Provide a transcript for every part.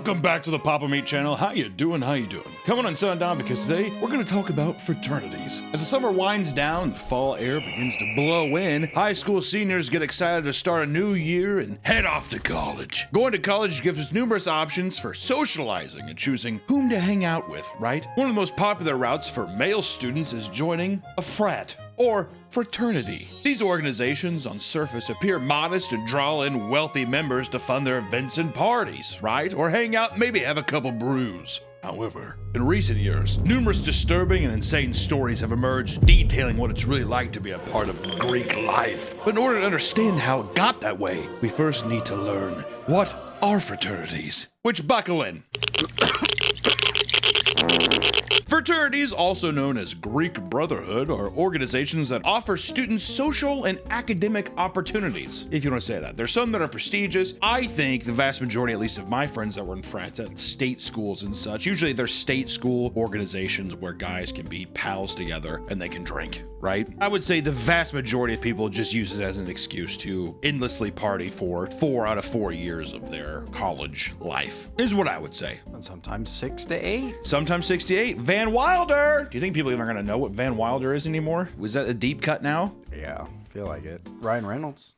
Welcome back to the Papa Meat channel. How you doing? Coming on Sundown because today we're going to talk about fraternities. As the summer winds down, the fall air begins to blow in, high school seniors get excited to start a new year and head off to college. Going to college gives us numerous options for socializing and choosing whom to hang out with, right? One of the most popular routes for male students is joining a frat, or fraternity. These organizations on surface appear modest and draw in wealthy members to fund their events and parties, right? Or hang out and maybe have a couple brews. However, in recent years, numerous disturbing and insane stories have emerged detailing what it's really like to be a part of Greek life. But in order to understand how it got that way, we first need to learn what are fraternities. Which buckle in. Fraternities, also known as Greek Brotherhood, are organizations that offer students social and academic opportunities, if you want to say that. There's some that are prestigious. I think the vast majority, at least of my friends that were in frats at state schools and such, usually they're state school organizations where guys can be pals together and they can drink, right? I would say the vast majority of people just use it as an excuse to endlessly party for 4 out of 4 years of their college life, is what I would say. And sometimes 6 to 8. Sometimes 6 to 8. Van Wilder! Do you think people even are going to know what Van Wilder is anymore? Was that a deep cut now? Yeah, feel like it. Ryan Reynolds.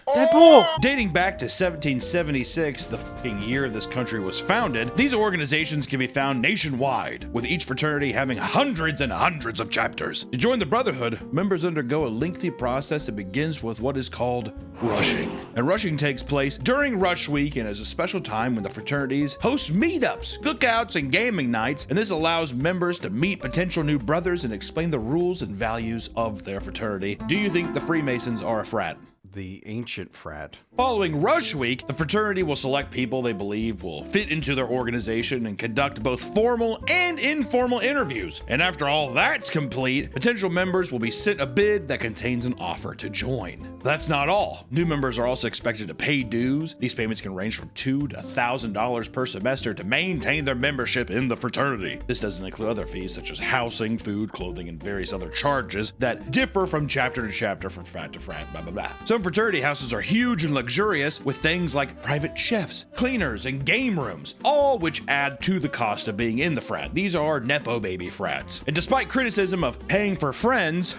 Deadpool! Dating back to 1776, the fucking year this country was founded, these organizations can be found nationwide, with each fraternity having hundreds and hundreds of chapters. To join the Brotherhood, members undergo a lengthy process that begins with what is called rushing. And rushing takes place during rush week and is a special time when the fraternities host meetups, cookouts, and gaming nights, and this allows members to meet potential new brothers and explain the rules and values of their fraternity. Do you think the Freemasons are a frat? The ancient frat. Following Rush Week, the fraternity will select people they believe will fit into their organization and conduct both formal and informal interviews. And after all that's complete, potential members will be sent a bid that contains an offer to join. That's not all. New members are also expected to pay dues. These payments can range from $2,000 to $1,000 per semester to maintain their membership in the fraternity. This doesn't include other fees such as housing, food, clothing, and various other charges that differ from chapter to chapter, from frat to frat, blah, blah, blah. Some fraternity houses are huge and luxurious with things like private chefs, cleaners, and game rooms, all which add to the cost of being in the frat. These are Nepo baby frats. And despite criticism of paying for friends,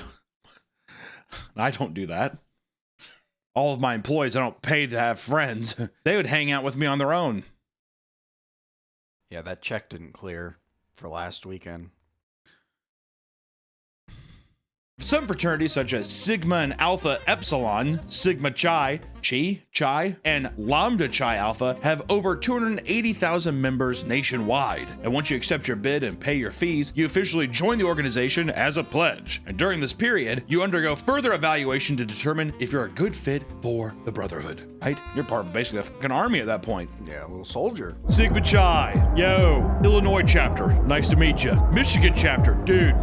I don't do that. All of my employees, I don't pay to have friends. They would hang out with me on their own. Yeah, that check didn't clear for last weekend. Some fraternities such as Sigma and Alpha Epsilon, Sigma Chi, and Lambda Chi Alpha have over 280,000 members nationwide. And once you accept your bid and pay your fees, you officially join the organization as a pledge. And during this period, you undergo further evaluation to determine if you're a good fit for the Brotherhood, right? You're part of basically a fucking army at that point. Yeah, a little soldier. Sigma Chi, yo. Illinois chapter, nice to meet you. Michigan chapter, dude.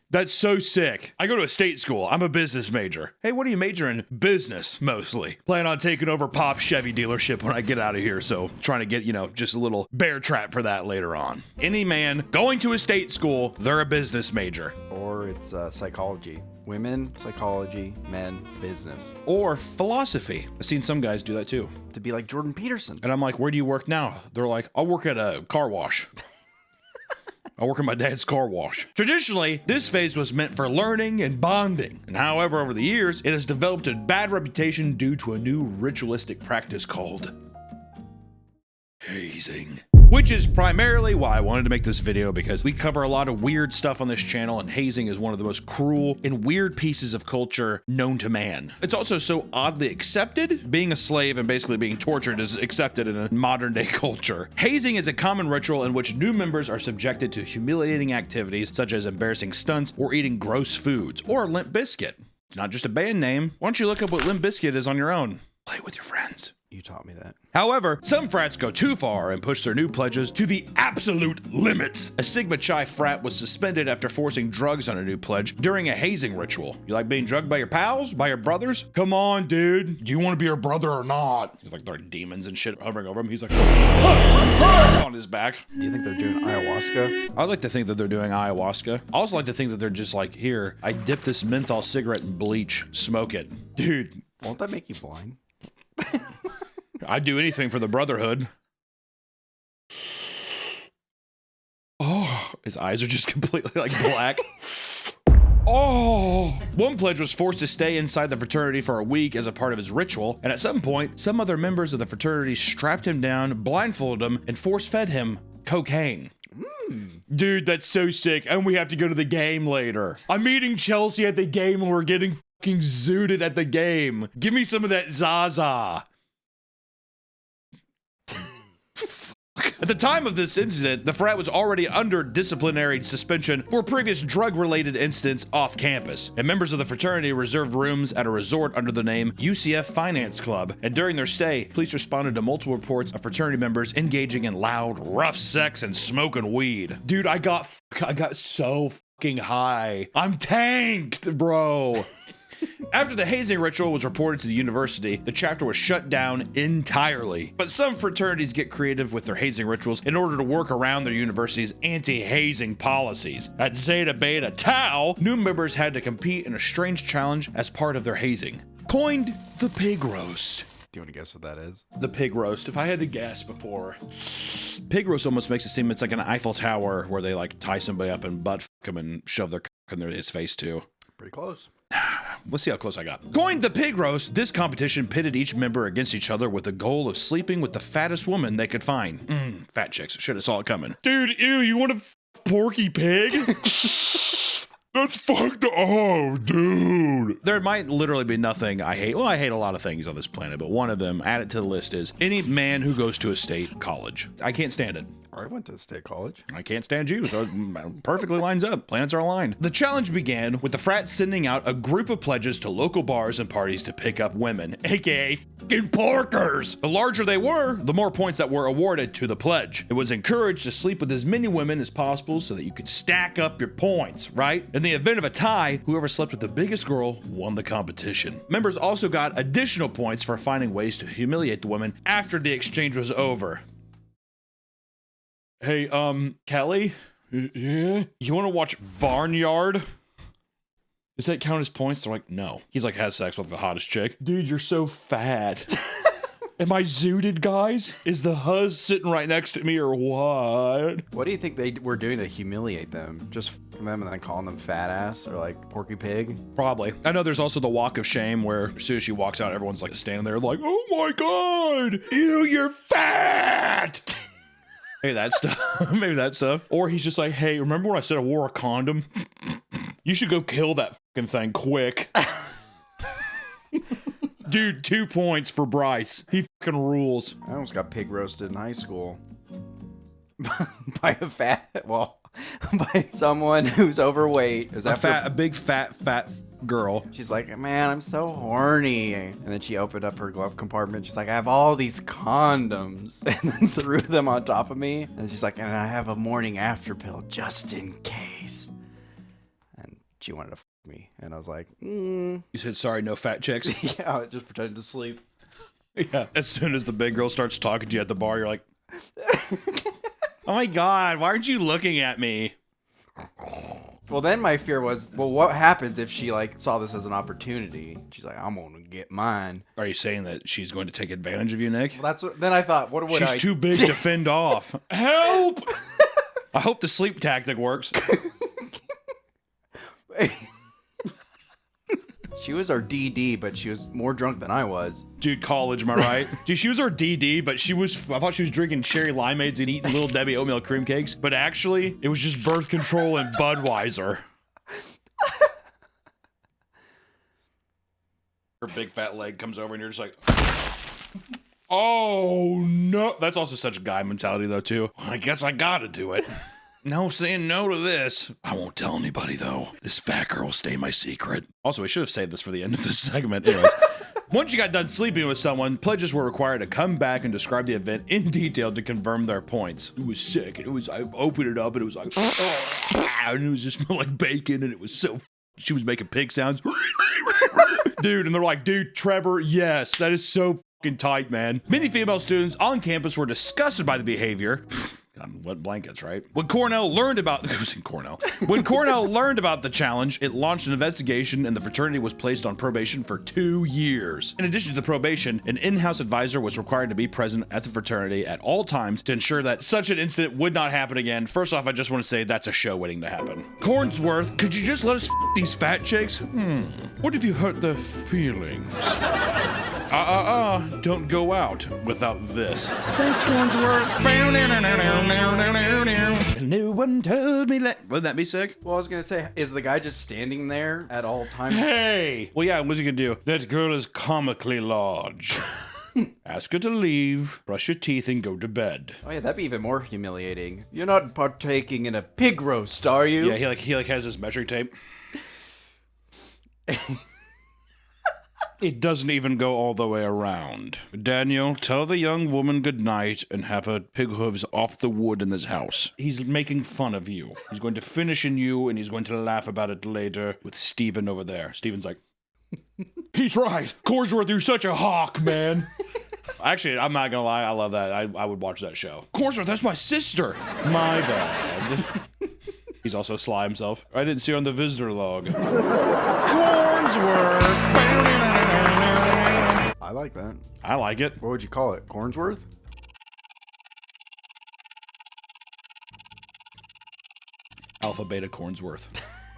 That's so sick. I go to a state school. I'm a business major. Hey, what do you major in? Business, mostly. Plan on taking over Pop's Chevy dealership when I get out of here, so trying to get, just a little bear trap for that later on. Any man going to a state school, they're a business major. Or it's psychology. Women, psychology, men, business. Or philosophy. I've seen some guys do that too. To be like Jordan Peterson. And I'm like, where do you work now? They're like, I'll work at a car wash. I work at my dad's car wash. Traditionally, this phase was meant for learning and bonding. And however, over the years, it has developed a bad reputation due to a new ritualistic practice called hazing. Which is primarily why I wanted to make this video, because we cover a lot of weird stuff on this channel, and hazing is one of the most cruel and weird pieces of culture known to man. It's also so oddly accepted. Being a slave and basically being tortured is accepted in a modern day culture. Hazing is a common ritual in which new members are subjected to humiliating activities such as embarrassing stunts or eating gross foods, or Limp Bizkit. It's not just a band name. Why don't you look up what Limp Bizkit is on your own? Play with your friends. You taught me that. However, some frats go too far and push their new pledges to the absolute limits. A Sigma Chi frat was suspended after forcing drugs on a new pledge during a hazing ritual. You like being drugged by your pals? By your brothers? Come on, dude. Do you want to be your brother or not? He's like, there are demons and shit hovering over him. He's like, on his back. Do you think they're doing ayahuasca? I like to think that they're doing ayahuasca. I also like to think that they're just like, here, I dip this menthol cigarette in bleach, smoke it. Dude. Won't that make you blind? I'd do anything for the brotherhood. Oh, his eyes are just completely like black. Oh! One pledge was forced to stay inside the fraternity for a week as a part of his ritual, and at some point, some other members of the fraternity strapped him down, blindfolded him, and force-fed him cocaine. Dude, that's so sick, and we have to go to the game later. I'm meeting Chelsea at the game and we're getting fucking zooted at the game. Give me some of that Zaza. At the time of this incident, the frat was already under disciplinary suspension for previous drug-related incidents off campus, and members of the fraternity reserved rooms at a resort under the name UCF Finance Club, and during their stay, police responded to multiple reports of fraternity members engaging in loud, rough sex and smoking weed. Dude, I got so fucking high. I'm tanked, bro. After the hazing ritual was reported to the university, the chapter was shut down entirely. But some fraternities get creative with their hazing rituals in order to work around their university's anti-hazing policies. At Zeta Beta Tau, new members had to compete in a strange challenge as part of their hazing, coined the pig roast. Do you want to guess what that is? The pig roast. If I had to guess before, pig roast almost makes it seem it's like an Eiffel Tower where they like tie somebody up and butt fuck him and shove their cock in his face too. Pretty close. Let's see how close I got. Coined the pig roast, this competition pitted each member against each other with the goal of sleeping with the fattest woman they could find. Fat chicks. Should have saw it coming. Dude, ew, you want a porky pig? That's fucked up, dude. There might literally be nothing I hate. Well, I hate a lot of things on this planet, but one of them, add it to the list, is any man who goes to a state college. I can't stand it. I went to state college. I can't stand you, so it perfectly lines up. Planets are aligned. The challenge began with the frat sending out a group of pledges to local bars and parties to pick up women, aka fucking porkers. The larger they were, the more points that were awarded to the pledge. It was encouraged to sleep with as many women as possible so that you could stack up your points, right? In the event of a tie, whoever slept with the biggest girl won the competition. Members also got additional points for finding ways to humiliate the women after the exchange was over. Hey, Kelly? Yeah? You want to watch Barnyard? Does that count as points? They're like, no. He's like, has sex with the hottest chick. Dude, you're so fat. Am I zooted, guys? Is the huzz sitting right next to me or what? What do you think they were doing to humiliate them? Just them and then calling them fat ass or like porky pig? Probably. I know there's also the walk of shame where as soon as she walks out, everyone's like standing there like, oh my God, ew, you're fat. Maybe that stuff. Maybe that stuff. Or he's just like, hey, remember when I said I wore a condom? You should go kill that fucking thing quick. Dude, 2 points for Bryce. He fucking rules. I almost got pig roasted in high school. By someone who's overweight. It was A big fat girl. She's like, man, I'm so horny. And then she opened up her glove compartment. She's like, I have all these condoms. And then threw them on top of me. And she's like, and I have a morning after pill just in case. And she wanted to me. And I was like, You said, sorry, no fat chicks? Yeah, I just pretended to sleep. Yeah. As soon as the big girl starts talking to you at the bar, you're like, oh my God, why aren't you looking at me? Well, then my fear was, well, what happens if she like saw this as an opportunity? She's like, I'm gonna get mine. Are you saying that she's going to take advantage of you, Nick? Well, that's what, then I thought, what would She's too big to fend off. Help! I hope the sleep tactic works. She was our DD, but she was more drunk than I was. Dude, college, am I right? Dude, she was our DD, but I thought she was drinking cherry limeades and eating Little Debbie oatmeal cream cakes, but actually, it was just birth control and Budweiser. Her big fat leg comes over and you're just like, oh no. That's also such a guy mentality though too. Well, I guess I gotta do it. No saying no to this. I won't tell anybody though. This fat girl will stay my secret. Also, we should have saved this for the end of this segment. Anyways, once you got done sleeping with someone, pledges were required to come back and describe the event in detail to confirm their points. It was sick. I opened it up and it was like, and it was just smelled like bacon and it was so, she was making pig sounds. Dude, and they're like, dude, Trevor, yes, that is so fucking tight, man. Many female students on campus were disgusted by the behavior. God, wet blankets, right? When Cornell learned about it was in Cornell. When Cornell learned about the challenge, it launched an investigation and the fraternity was placed on probation for 2 years. In addition to the probation, an in-house advisor was required to be present at the fraternity at all times to ensure that such an incident would not happen again. First off, I just want to say that's a show waiting to happen. Cornsworth, could you just let us these fat chicks? What if you hurt their feelings? Don't go out without this. Thanks, Cornsworth. No one told me wouldn't that be sick? Well, I was gonna say, is the guy just standing there at all times? Hey! Well, yeah, what's he gonna do? That girl is comically large. Ask her to leave, brush your teeth, and go to bed. Oh yeah, that'd be even more humiliating. You're not partaking in a pig roast, are you? Yeah, he has his measuring tape. It doesn't even go all the way around. Daniel, tell the young woman good night and have her pig hooves off the wood in this house. He's making fun of you. He's going to finish in you, and he's going to laugh about it later with Steven over there. Steven's like, he's right. Cornsworth, you're such a hawk, man. Actually, I'm not gonna lie, I love that. I would watch that show. Cornsworth, that's my sister. My bad. He's also sly himself. I didn't see her on the visitor log. Cornsworth. I like that. I like it. What would you call it? Cornsworth? Alpha Beta Cornsworth.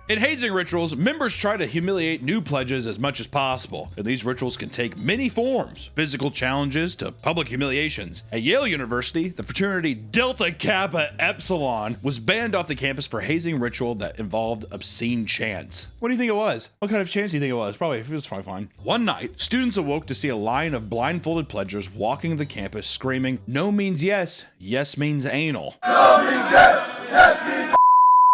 In hazing rituals, members try to humiliate new pledges as much as possible, and these rituals can take many forms, physical challenges to public humiliations. At Yale University, the fraternity Delta Kappa Epsilon was banned off the campus for hazing ritual that involved obscene chants. What do you think it was? What kind of chants do you think it was? It was probably fine. One night, students awoke to see a line of blindfolded pledgers walking the campus screaming, "No means yes, yes means anal. No means yes, yes means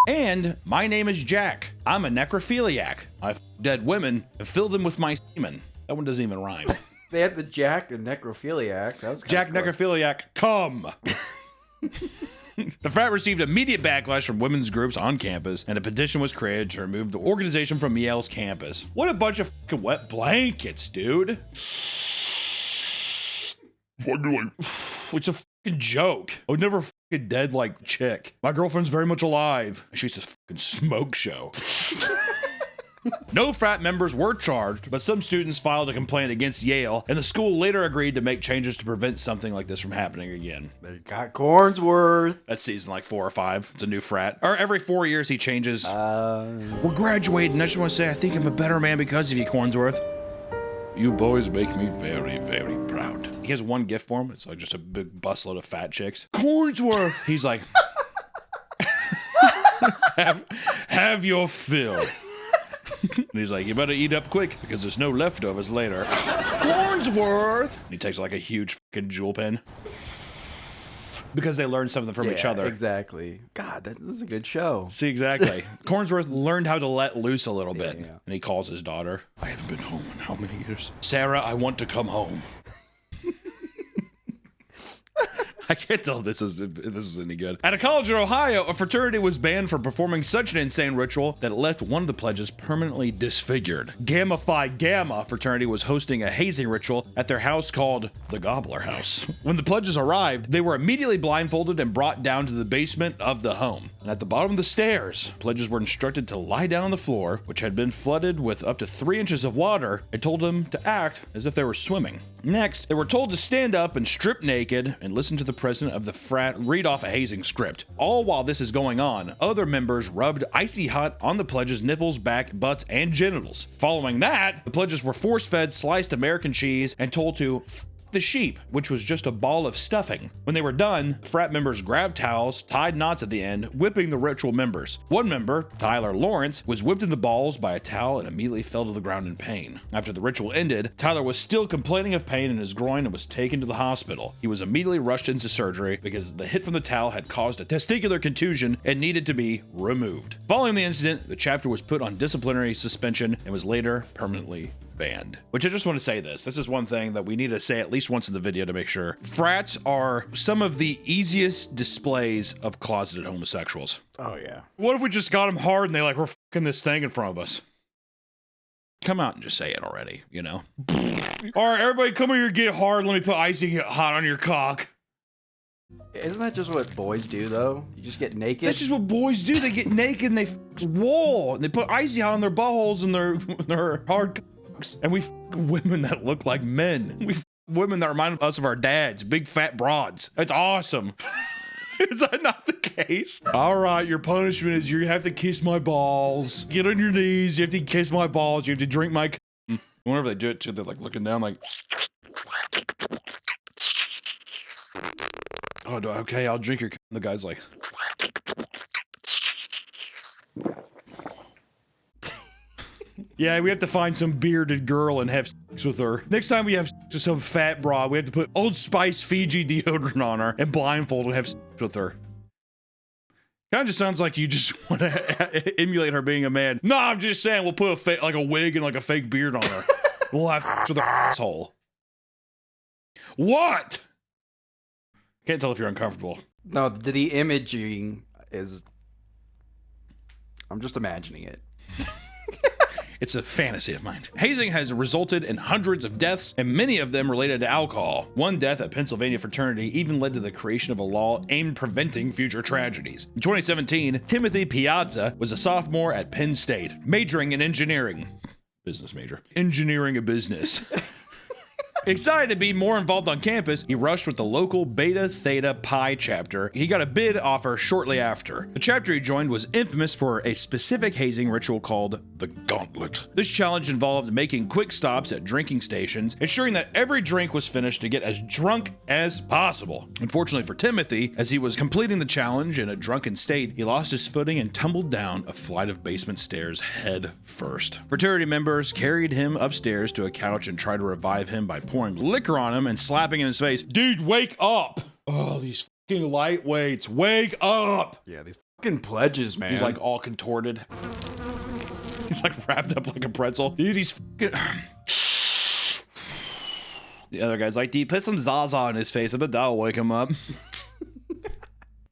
And my name is Jack. I'm a necrophiliac. I f dead women and fill them with my semen." That one doesn't even rhyme. They had the Jack the necrophiliac. That was Jack necrophiliac, come. The frat received immediate backlash from women's groups on campus, and a petition was created to remove the organization from Yale's campus. What a bunch of fucking wet blankets, dude. It's a fucking joke. I would never fucking dead like chick. My girlfriend's very much alive. She's a fucking smoke show. No frat members were charged, but some students filed a complaint against Yale, and the school later agreed to make changes to prevent something like this from happening again. They got Cornsworth. That's season like 4 or 5. It's a new frat. Or every 4 years he changes. We're graduating. I just want to say I think I'm a better man because of you, Cornsworth. You boys make me very, very proud. He has one gift for him. It's like just a big busload of fat chicks. Cornsworth! He's like, have your fill. And he's like, you better eat up quick because there's no leftovers later. Cornsworth! He takes like a huge fucking jewel pen. Because they learned something from each other. Exactly. God, this is a good show. See, exactly. Cornsworth learned how to let loose a little bit. Yeah. And he calls his daughter. I haven't been home in how many years? Sarah, I want to come home. I can't tell if this is any good. At a college in Ohio, a fraternity was banned for performing such an insane ritual that it left one of the pledges permanently disfigured. Gamma Phi Gamma fraternity was hosting a hazing ritual at their house called the Gobbler House. When the pledges arrived, they were immediately blindfolded and brought down to the basement of the home. And at the bottom of the stairs, pledges were instructed to lie down on the floor, which had been flooded with up to 3 inches of water, and told them to act as if they were swimming. Next, they were told to stand up and strip naked and listen to the president of the frat read off a hazing script. All while this is going on, other members rubbed icy hot on the pledges' nipples, back, butts, and genitals. Following that, the pledges were force-fed sliced American cheese and told to the sheep, which was just a ball of stuffing. When they were done, frat members grabbed towels, tied knots at the end, whipping the ritual members. One member, Tyler Lawrence, was whipped in the balls by a towel and immediately fell to the ground in pain. After the ritual ended, Tyler was still complaining of pain in his groin and was taken to the hospital. He was immediately rushed into surgery because the hit from the towel had caused a testicular contusion and needed to be removed. Following the incident, the chapter was put on disciplinary suspension and was later permanently banned. Which I just want to say this is one thing that we need to say at least once in the video to make sure. Frats are some of the easiest displays of closeted homosexuals. Oh, yeah. What if we just got them hard and they like, we're fucking this thing in front of us? Come out and just say it already, you know? All right, everybody come here, get hard. Let me put icy hot on your cock. Isn't that just what boys do, though? You just get naked? That's just what boys do. They get naked and they wall and they put icy hot on their buttholes and their hard cocks. And we women that look like men. We women that remind us of our dads, big fat broads. That's awesome. Is that not the case? All right, your punishment is you have to kiss my balls. Get on your knees. You have to kiss my balls. You have to drink my. Whenever they do it too, they're like looking down, like. Oh, okay, I'll drink your. The guy's like. Yeah, we have to find some bearded girl and have sex with her. Next time we have sex with some fat broad, we have to put Old Spice Fiji deodorant on her and blindfold and have sex with her. Kind of just sounds like you just want to emulate her being a man. No, I'm just saying we'll put a wig and like a fake beard on her. We'll have sex with her asshole. What? Can't tell if you're uncomfortable. No, the imaging is... I'm just imagining it. It's a fantasy of mine. Hazing has resulted in hundreds of deaths, and many of them related to alcohol. One death at Pennsylvania fraternity even led to the creation of a law aimed at preventing future tragedies. In 2017, Timothy Piazza was a sophomore at Penn State, majoring in engineering. Business major. Engineering a business. Excited to be more involved on campus, he rushed with the local Beta Theta Pi chapter. He got a bid offer shortly after. The chapter he joined was infamous for a specific hazing ritual called the Gauntlet. This challenge involved making quick stops at drinking stations, ensuring that every drink was finished to get as drunk as possible. Unfortunately for Timothy, as he was completing the challenge in a drunken state, he lost his footing and tumbled down a flight of basement stairs head first. Fraternity members carried him upstairs to a couch and tried to revive him by pouring liquor on him and slapping in his face. Dude, wake up! Oh, these fucking lightweights, wake up! Yeah, these fucking pledges, man. He's like all contorted. He's like wrapped up like a pretzel. Dude, these fucking... The other guy's like, dude, put some Zaza on his face. I bet that'll wake him up.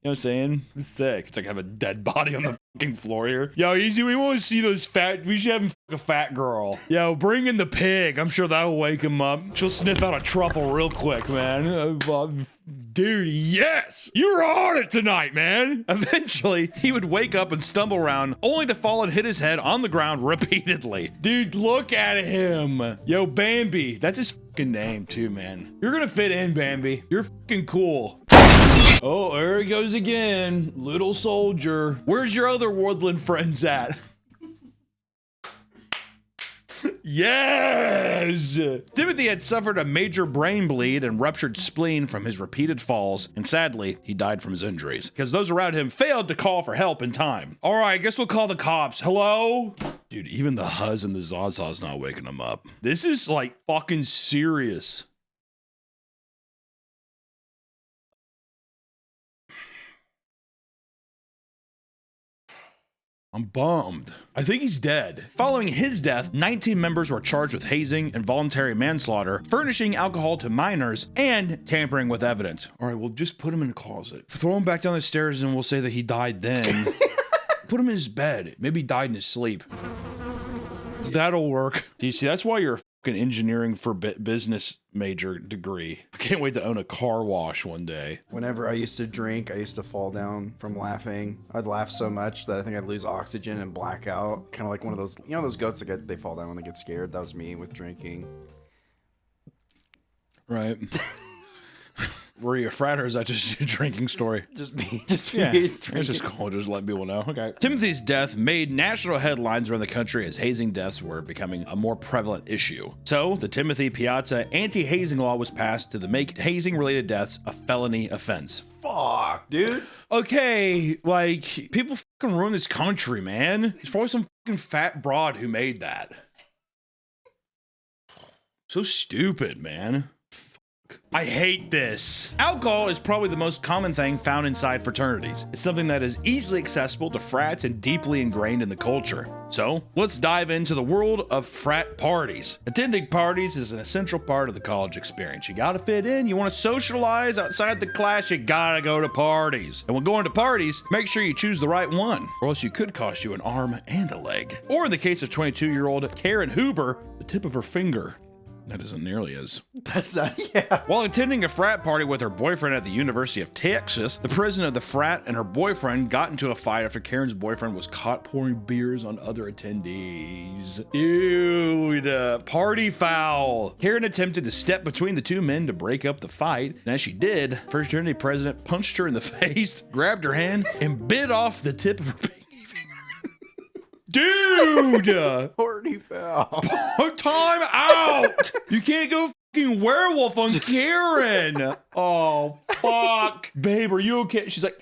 You know what I'm saying? It's sick. It's like I have a dead body on the fucking floor here. Yo, easy. We want to see those fat. We should have him fuck a fat girl. Yo, bring in the pig. I'm sure that'll wake him up. She'll sniff out a truffle real quick, man. Dude, yes! You're on it tonight, man! Eventually, he would wake up and stumble around, only to fall and hit his head on the ground repeatedly. Dude, look at him! Yo, Bambi. That's his fucking name, too, man. You're gonna fit in, Bambi. You're fucking cool. Oh, there he goes again. Little soldier. Where's your other woodland friends at? Yes! Timothy had suffered a major brain bleed and ruptured spleen from his repeated falls, and sadly, he died from his injuries, because those around him failed to call for help in time. All right, I guess we'll call the cops. Hello? Dude, even the Huzz and the Zaza's not waking him up. This is, like, fucking serious. I'm bummed. I think he's dead. Following his death, 19 members were charged with hazing, involuntary manslaughter, furnishing alcohol to minors, and tampering with evidence. All right, we'll just put him in a closet. Throw him back down the stairs and we'll say that he died then. Put him in his bed. Maybe he died in his sleep. That'll work. Do you see? That's why you're a fucking engineering for business major degree. I can't wait to own a car wash one day. Whenever I used to drink, I used to fall down from laughing. I'd laugh so much that I think I'd lose oxygen and black out. Kind of like one of those, you know, those goats that they fall down when they get scared. That was me with drinking. Right. Were you a frat or is that just your drinking story? Just me Yeah, drinking. it's just cool. Just let people know. Okay. Timothy's death made national headlines around the country as hazing deaths were becoming a more prevalent issue. So, the Timothy Piazza anti-hazing law was passed to make hazing-related deaths a felony offense. Fuck, dude. Okay, like, people fucking ruin this country, man. There's probably some fucking fat broad who made that. So stupid, man. I hate this. Alcohol is probably the most common thing found inside fraternities. It's something that is easily accessible to frats and deeply ingrained in the culture. So, let's dive into the world of frat parties. Attending parties is an essential part of the college experience. You gotta fit in, you wanna socialize outside the class, you gotta go to parties. And when going to parties, make sure you choose the right one, or else you could cost you an arm and a leg. Or in the case of 22-year-old Karen Huber, the tip of her finger. That isn't nearly as... That's not, yeah. While attending a frat party with her boyfriend at the University of Texas, the president of the frat and her boyfriend got into a fight after Karen's boyfriend was caught pouring beers on other attendees. Dude, party foul. Karen attempted to step between the two men to break up the fight, and as she did, fraternity president punched her in the face, grabbed her hand, and bit off the tip of her pinky finger. Dude! Party foul. Time out! You can't go fucking werewolf on Karen. Oh, fuck. Babe, are you okay? She's like,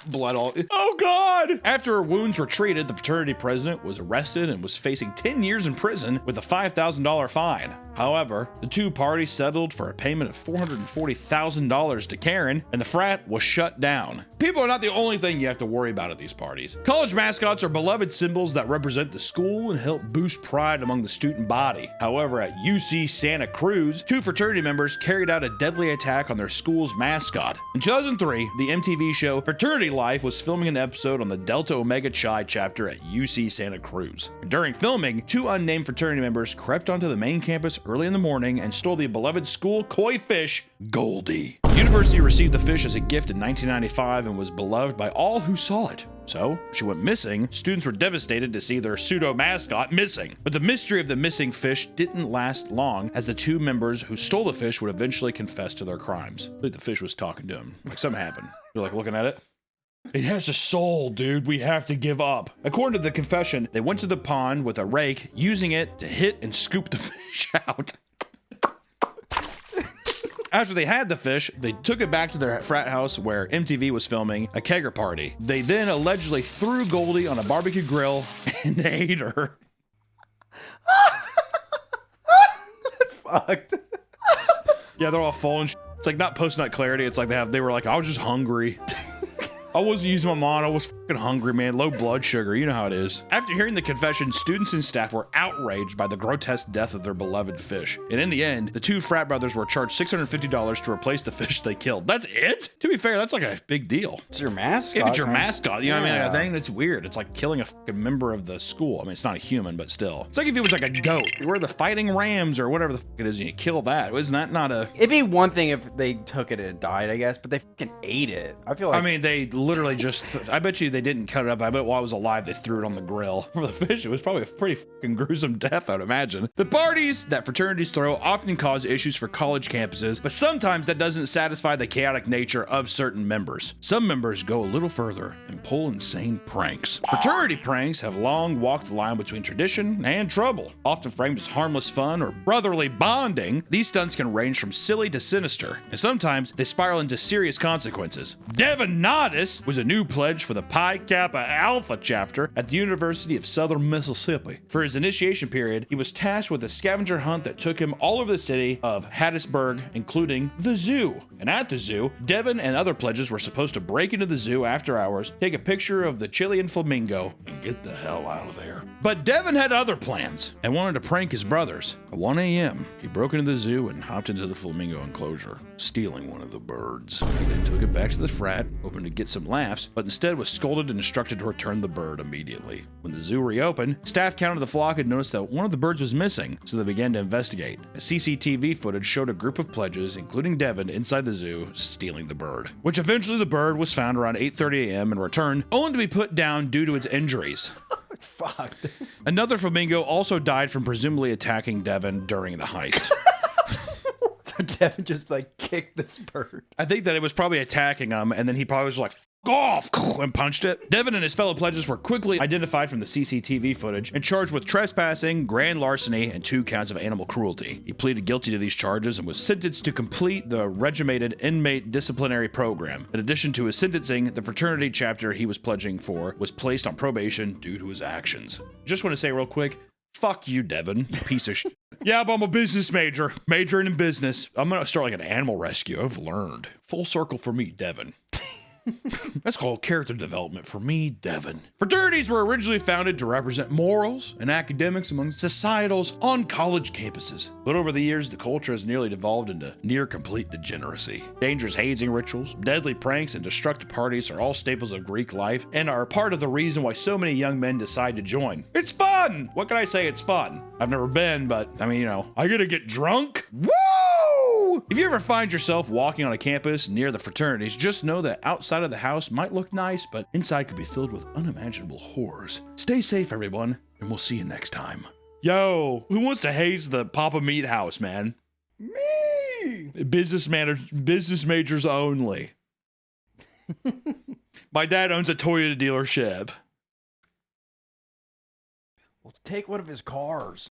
blood all. Oh, God. After her wounds were treated, the fraternity president was arrested and was facing 10 years in prison with a $5,000 fine. However, the two parties settled for a payment of $440,000 to Karen, and the frat was shut down. People are not the only thing you have to worry about at these parties. College mascots are beloved symbols that represent the school and help boost pride among the student body. However, at UC Santa Cruz, two fraternity members carried out a deadly attack on their school's mascot. In 2003, the MTV show Fraternity Life was filming an episode on the Delta Omega Chi chapter at UC Santa Cruz. During filming, two unnamed fraternity members crept onto the main campus early in the morning and stole the beloved school koi fish, Goldie. The university received the fish as a gift in 1995 and was beloved by all who saw it. So, she went missing. Students were devastated to see their pseudo mascot missing. But the mystery of the missing fish didn't last long, as the two members who stole the fish would eventually confess to their crimes. Like the fish was talking to him. Like something happened. You're like looking at it. It has a soul, dude. We have to give up. According to the confession, they went to the pond with a rake, using it to hit and scoop the fish out. After they had the fish, they took it back to their frat house where MTV was filming a kegger party. They then allegedly threw Goldie on a barbecue grill and ate her. That's fucked. Yeah, they're all full and it's like not post-nut clarity. It's like they were like, I was just hungry. I wasn't using my mind. I was fucking hungry, man. Low blood sugar. You know how it is. After hearing the confession, students and staff were outraged by the grotesque death of their beloved fish. And in the end, the two frat brothers were charged $650 to replace the fish they killed. That's it? To be fair, that's like a big deal. It's your mascot. If it's your mascot, you know what I mean? Yeah. I think that's weird. It's like killing a fucking member of the school. I mean, it's not a human, but still. It's like if it was like a goat. We're the fighting rams or whatever the fuck it is, and you kill that. Isn't that not a... It'd be one thing if they took it and it died, I guess, but they fucking ate it. I feel like... I mean, they literally just... I bet you they didn't cut it up. I bet while it was alive, they threw it on the grill. For the fish, it was probably a pretty fucking gruesome death, I'd imagine. The parties that fraternities throw often cause issues for college campuses, but sometimes that doesn't satisfy the chaotic nature of certain members. Some members go a little further and pull insane pranks. Fraternity pranks have long walked the line between tradition and trouble. Often framed as harmless fun or brotherly bonding, these stunts can range from silly to sinister, and sometimes they spiral into serious consequences. Devin Nodis was a new pledge for the Pi Kappa Alpha chapter at the University of Southern Mississippi. For his initiation period, he was tasked with a scavenger hunt that took him all over the city of Hattiesburg, including the zoo. And at the zoo, Devin and other pledges were supposed to break into the zoo after hours, take a picture of the Chilean flamingo, and get the hell out of there. But Devin had other plans and wanted to prank his brothers. At 1 a.m., he broke into the zoo and hopped into the flamingo enclosure, stealing one of the birds. He then took it back to the frat, hoping to get some laughs, but instead was scolded and instructed to return the bird immediately. When the zoo reopened, staff counted the flock and noticed that one of the birds was missing, so they began to investigate. A CCTV footage showed a group of pledges, including Devin, inside the zoo, stealing the bird. Which eventually the bird was found around 8:30 a.m. and returned, only to be put down due to its injuries. Fuck. Another flamingo also died from presumably attacking Devin during the heist. So Devin just like kicked this bird. I think that it was probably attacking him, and then he probably was like, "F off," and punched it. Devin and his fellow pledges were quickly identified from the CCTV footage and charged with trespassing, grand larceny, and 2 counts of animal cruelty. He pleaded guilty to these charges and was sentenced to complete the regimented inmate disciplinary program. In addition to his sentencing, the fraternity chapter he was pledging for was placed on probation due to his actions. Just want to say real quick, fuck you, Devin, you piece of shit. Yeah, but I'm a business major, majoring in business. I'm gonna start like an animal rescue. I've learned. Full circle for me, Devin. That's called character development for me, Devin. Fraternities were originally founded to represent morals and academics among societals on college campuses. But over the years, the culture has nearly devolved into near complete degeneracy. Dangerous hazing rituals, deadly pranks, and destructive parties are all staples of Greek life and are part of the reason why so many young men decide to join. It's fun! What can I say? It's fun. I've never been, but I mean, I gotta get drunk? Woo! If you ever find yourself walking on a campus near the fraternities, just know that outside of the house might look nice, but inside could be filled with unimaginable horrors. Stay safe, everyone, and we'll see you next time. Yo, who wants to haze the Papa Meat House, man? Me! Business majors only. My dad owns a Toyota dealership. Well, take one of his cars.